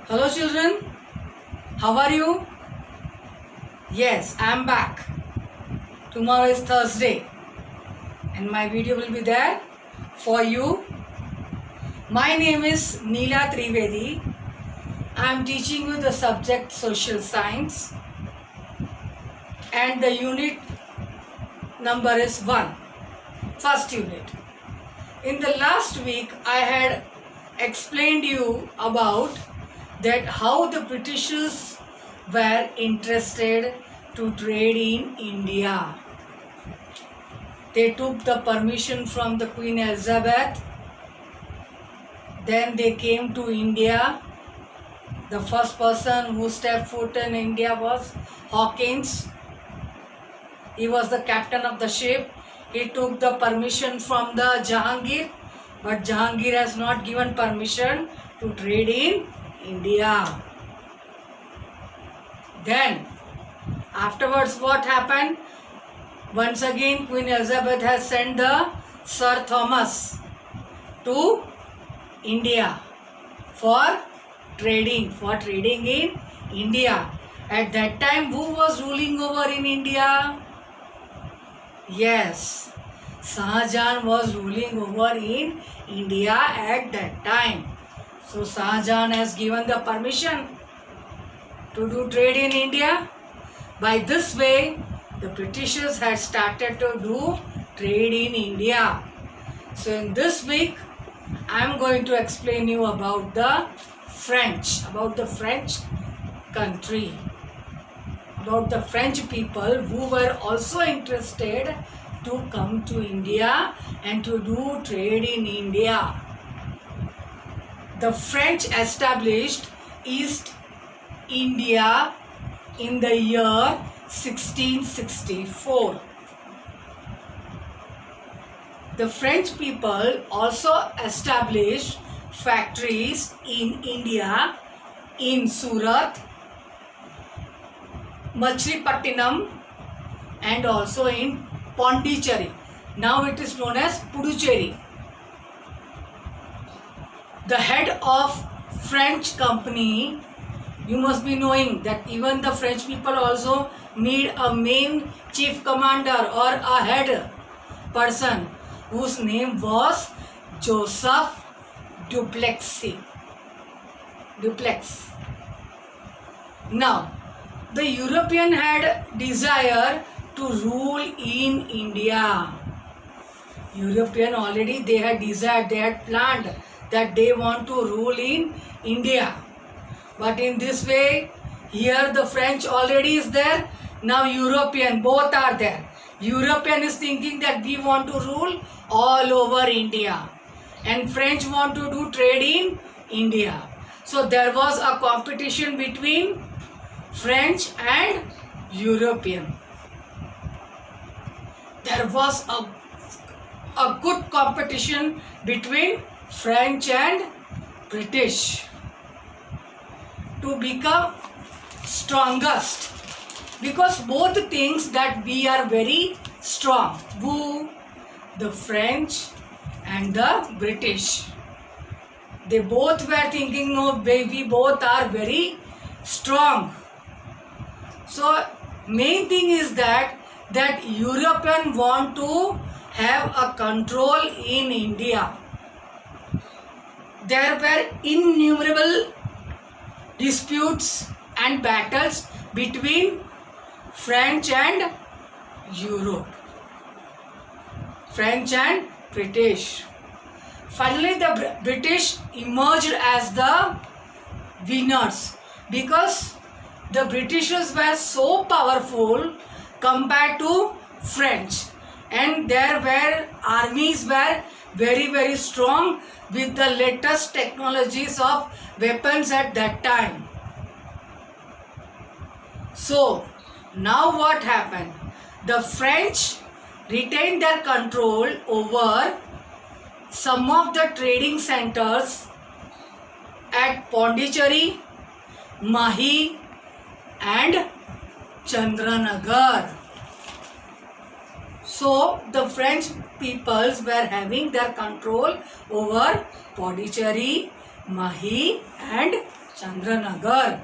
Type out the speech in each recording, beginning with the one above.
Hello children, how are you? Yes, I am back. Tomorrow is Thursday and my video will be there for you. My name is Neela Trivedi. I am teaching you the subject Social Science and the unit number is 1, first unit. In the last week I had explained you about that how the Britishers were interested to trade in India. They took the permission from the Queen Elizabeth. Then they came to India. The first person who stepped foot in India was Hawkins. He was the captain of the ship. He took the permission from the Jahangir, but Jahangir has not given permission to trade in India. Then, afterwards what happened? Once again, Queen Elizabeth has sent the Sir Thomas to India for trading in India. At that time, who was ruling over in India? Yes, Shahjahan was ruling over in India at that time. So Shahjahan has given the permission to do trade in India. By this way, the Britishers had started to do trade in India. So in this week, I am going to explain you about the French country, about the French people who were also interested to come to India and to do trade in India. The French established East India in the year 1664. The French people also established factories in India in Surat, Machilipatnam and also in Pondicherry. Now it is known as Puducherry. The head of French company, you must be knowing that even the French people also need a main chief commander or a head person whose name was Joseph Duplessis. Now, the European had desire to rule in India. European already they had desired, they had planned that they want to rule in India. But in this way, here the French already is there. Now European, both are there. European is thinking that we want to rule all over India. And French want to do trade in India. So there was a competition between French and European. There was a good competition between French and British to become strongest, because both things that we are very strong. Who? The French and the British. They both were thinking, no, we both are very strong. So main thing is that European want to have a control in India. There were innumerable disputes and battles between French and Europe, French and British. Finally, the British emerged as the winners because the Britishers were so powerful compared to French, and their armies were very, very strong with the latest technologies of weapons at that time. So now what happened? The French retained their control over some of the trading centers at Pondicherry, Mahi and Chandranagar. So the French peoples were having their control over Pondicherry, Mahi and Chandranagar.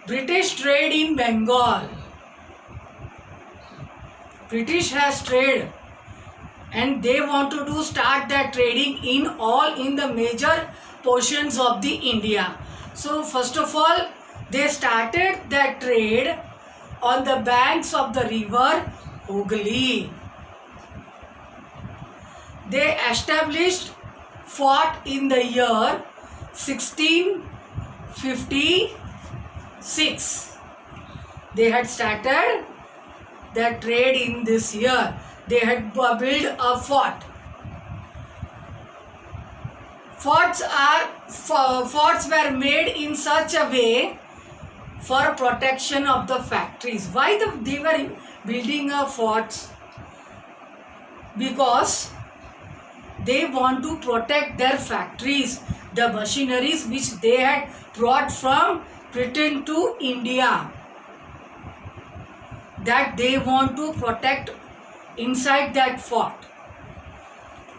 British trade in Bengal. British has trade and they want to start that trading in the major portions of the India. So first of all, they started that trade on the banks of the river Hooghly. They established fort in the year 1656. They had started their trade in this year. They had built a fort. Forts were made in such a way for protection of the factories. Why they were building a forts? Because they want to protect their factories, the machineries which they had brought from Britain to India, that they want to protect inside that fort.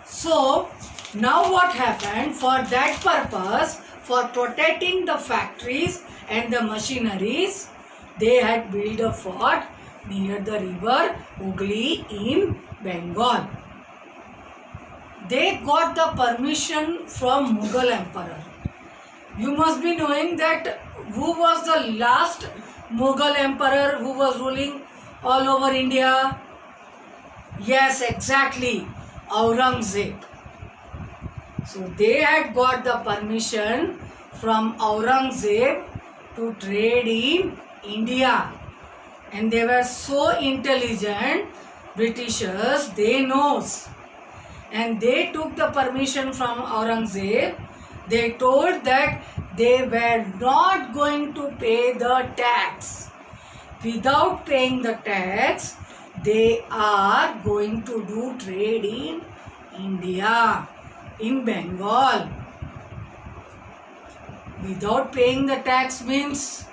So now what happened? For that purpose, for protecting the factories and the machineries, they had built a fort near the river Hooghly in Bengal. They got the permission from Mughal Emperor. You must be knowing that who was the last Mughal Emperor who was ruling all over India? Yes, exactly, Aurangzeb. So they had got the permission from Aurangzeb to trade in India. And they were so intelligent, Britishers, they knows. And they took the permission from Aurangzeb. They told that they were not going to pay the tax. Without paying the tax, they are going to do trade in India, in Bengal. Without paying the tax means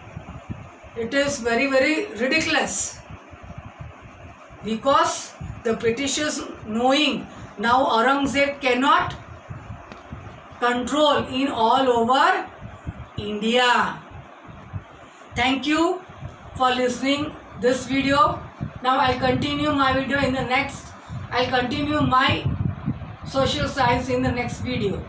it is very, very ridiculous. Because the Britishers knowing now Aurangzeb cannot control in all over India. Thank you for listening this video. Now I'll continue my video in the next. I'll continue my social science in the next video.